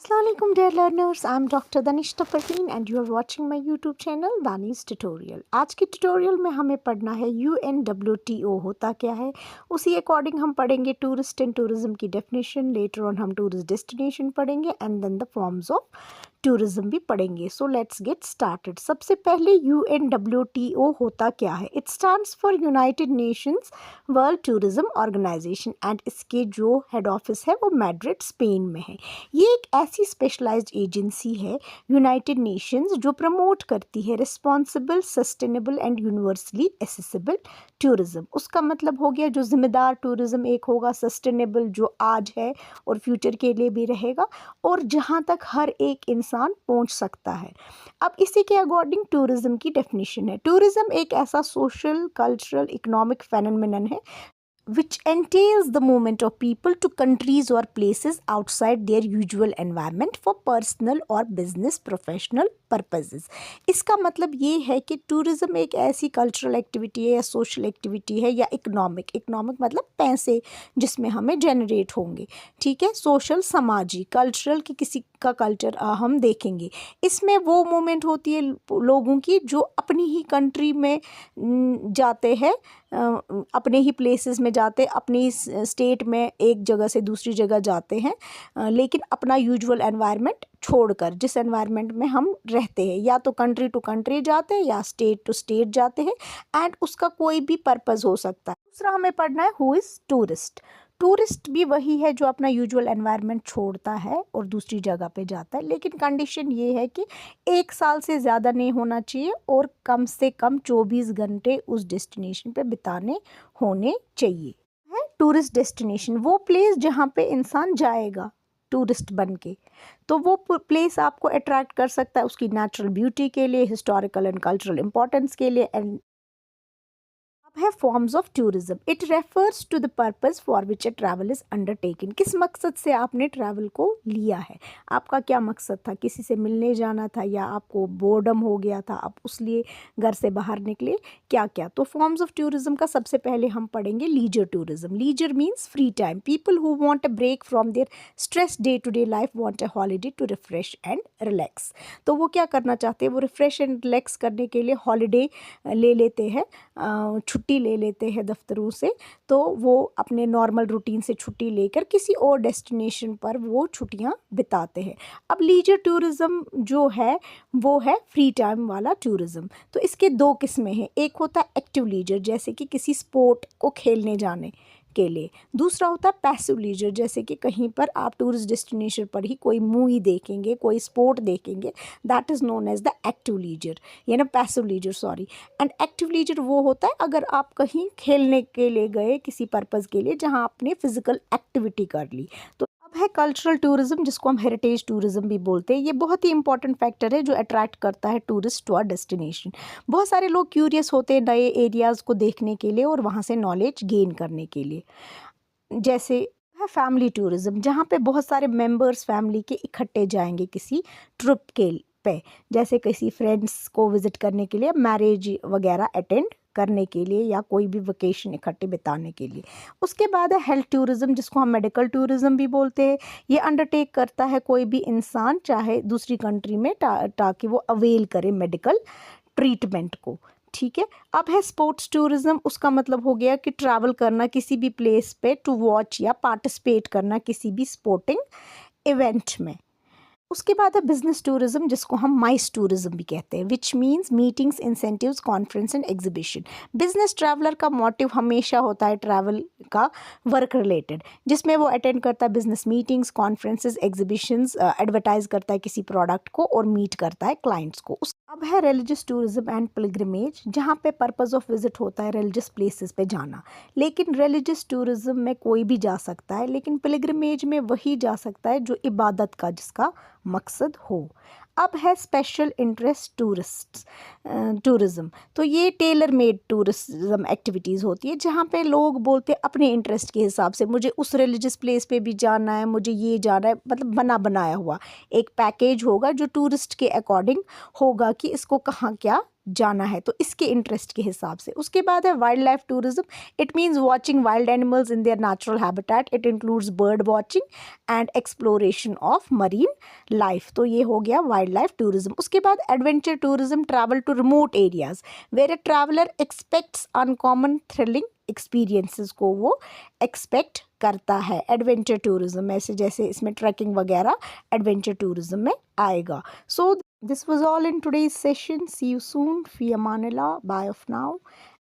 Assalamualaikum dear learners, I am Dr. Danishta Parveen and you are watching my YouTube channel Dani's Tutorial। आज की tutorial में हमें पढ़ना है UNWTO होता क्या है, उसी अकॉर्डिंग हम पढ़ेंगे टूरिस्ट एंड टूरिज्म की डेफिनेशन। लेटर ऑन हम टूरिस्ट डेस्टिनेशन पढ़ेंगे and then the forms of tourism भी पढ़ेंगे। So let's get started. सबसे पहले UNWTO होता क्या है। It stands for United Nations World Tourism Organization and इसके जो हेड ऑफिस है वो मैड्रिड स्पेन में है। ये एक ऐसी स्पेशलाइज्ड एजेंसी है यूनाइटेड नेशंस जो प्रमोट करती है responsible, sustainable and universally accessible tourism. उसका मतलब हो गया जो जिम्मेदार टूरिज्म एक होगा, सस्टेनेबल जो आज है और फ्यूचर के लिए भी रहेगा, और जहाँ तक हर एक इंसान पहुँच सकता है। अब इसी के अकॉर्डिंग टूरिज्म की डेफिनेशन है। टूरिज्म एक ऐसा सोशल, कल्चरल, इकोनॉमिक फेनोमेनन है which entails the movement of people to countries or places outside their usual environment for personal or business professional purposes। इसका मतलब ये है कि टूरिज़्म एक ऐसी कल्चरल एक्टिविटी है या सोशल एक्टिविटी है या इकोनॉमिक मतलब पैसे जिसमें हमें जनरेट होंगे, ठीक है। सोशल समाजी, कल्चरल की किसी का कल्चर हम देखेंगे। इसमें वो मूवमेंट होती है लोगों की जो अपनी ही कंट्री में जाते हैं, अपने ही प्लेसेस में जाते, अपनी स्टेट में एक जगह से दूसरी जगह जाते हैं, लेकिन अपना यूजुअल एनवायरनमेंट छोड़कर, जिस एनवायरनमेंट में हम रहते हैं, या तो कंट्री टू कंट्री जाते हैं या स्टेट टू स्टेट जाते हैं, एंड उसका कोई भी पर्पस हो सकता है। दूसरा हमें पढ़ना है हु इज़ टूरिस्ट। टूरिस्ट भी वही है जो अपना यूजुअल एनवायरनमेंट छोड़ता है और दूसरी जगह पे जाता है, लेकिन कंडीशन ये है कि 1 साल से ज़्यादा नहीं होना चाहिए और कम से कम 24 घंटे उस डेस्टिनेशन पे बिताने होने चाहिए। है टूरिस्ट डेस्टिनेशन वो प्लेस जहाँ पे इंसान जाएगा टूरिस्ट बन के, तो वो प्लेस आपको अट्रैक्ट कर सकता है उसकी नेचुरल ब्यूटी के लिए, हिस्टोरिकल एंड कल्चरल इंपॉर्टेंस के लिए। एंड है forms of tourism. It refers to the purpose for which a travel is undertaken. किस मकसद से आपने ट्रैवल को लिया है, आपका क्या मकसद था, किसी से मिलने जाना था या आपको बोर्डम हो गया था, आप उस लिए घर से बाहर निकले, क्या क्या। तो फॉर्म्स ऑफ टूरिज्म का सबसे पहले हम पढ़ेंगे leisure tourism. Leisure means free time. People who want a break from their stress day to day life want a holiday to refresh and relax. तो वो क्या करना चाहते हैं, वो रिफ्रेश एंड रिलैक्स करने के लिए हॉलीडे ले लेते हैं, छुट्टी ले लेते हैं दफ्तरों से। तो वो अपने नॉर्मल रूटीन से छुट्टी लेकर किसी और डेस्टिनेशन पर वो छुट्टियां बिताते हैं। अब लीजर टूरिज्म जो है वो है फ्री टाइम वाला टूरिज्म। तो इसके 2 किस्में हैं। एक होता है एक्टिव लीजर, जैसे कि किसी स्पोर्ट को खेलने जाने के लिए। दूसरा होता है पैसिव लीजर, जैसे कि कहीं पर आप टूरिस्ट डेस्टिनेशन पर ही कोई मूवी देखेंगे, कोई स्पोर्ट देखेंगे, that is known as the active leisure, या ना passive leisure, sorry. And active leisure वो होता है अगर आप कहीं खेलने के लिए गए किसी पर्पज़ के लिए जहाँ आपने फिजिकल एक्टिविटी कर ली। तो अब है कल्चरल टूरिज्म, जिसको हम हेरिटेज टूरिज्म भी बोलते हैं। ये बहुत ही इंपॉर्टेंट फैक्टर है जो अट्रैक्ट करता है टूरिस्ट टू आर डेस्टिनेशन। बहुत सारे लोग क्यूरियस होते हैं नए एरियाज़ को देखने के लिए और वहाँ से नॉलेज गेन करने के लिए। जैसे है फैमिली टूरिज्म, जहाँ पे बहुत सारे मेंबर्स फैमिली के इकट्ठे जाएंगे किसी ट्रिप के पे, जैसे किसी फ्रेंड्स को विज़िट करने के लिए, मैरिज वगैरह अटेंड करने के लिए, या कोई भी वेकेशन इकट्ठे बिताने के लिए। उसके बाद है हेल्थ टूरिज्म, जिसको हम मेडिकल टूरिज्म भी बोलते हैं। ये अंडरटेक करता है कोई भी इंसान चाहे दूसरी कंट्री में ताकि वो अवेल करे मेडिकल ट्रीटमेंट को, ठीक है। अब है स्पोर्ट्स टूरिज्म। उसका मतलब हो गया कि ट्रैवल करना किसी भी प्लेस पे टू वॉच या पार्टिसिपेट करना किसी भी स्पोर्टिंग इवेंट में। उसके बाद है बिजनेस टूरिज्म, जिसको हम माइस टूरिज्म भी कहते हैं, which means meetings, incentives, conference and exhibition. Business traveller का मोटिव हमेशा होता है ट्रैवल का वर्क रिलेटेड, जिसमें वो अटेंड करता है business meetings, conferences, exhibitions, advertise करता है किसी प्रोडक्ट को और मीट करता है क्लाइंट्स को। अब है रिलीजियस टूरिज्म एंड पिलग्रिमेज, जहाँ पे पर्पस ऑफ विजिट होता है रिलीजियस प्लेसेस पे जाना। लेकिन रिलीजियस टूरिज्म में कोई भी जा सकता है, लेकिन पिलग्रिमेज में वही जा सकता है जो इबादत का जिसका मकसद हो। अब है स्पेशल इंटरेस्ट टूरिज्म। तो ये टेलर मेड टूरिज्म एक्टिविटीज़ होती है, जहाँ पे लोग बोलते हैं अपने इंटरेस्ट के हिसाब से मुझे उस रिलीजियस प्लेस पे भी जाना है, मुझे ये जाना है, मतलब बनाया हुआ एक पैकेज होगा जो टूरिस्ट के अकॉर्डिंग होगा कि इसको कहाँ क्या जाना है, तो इसके इंटरेस्ट के हिसाब से। उसके बाद है wildlife tourism. It means watching wild animals in their natural habitat. It includes bird watching and exploration of marine life. तो ये हो गया वाइल्ड लाइफ टूरिज्म। उसके बाद adventure tourism, travel to remote areas where a traveller expects uncommon thrilling experiences को वो expect करता है। एडवेंचर टूरिज्म ऐसे जैसे इसमें ट्रैकिंग वगैरह एडवेंचर टूरिज्म में आएगा। So this was all in today's session. See you soon. फी अमानिल्लाह। Bye of now.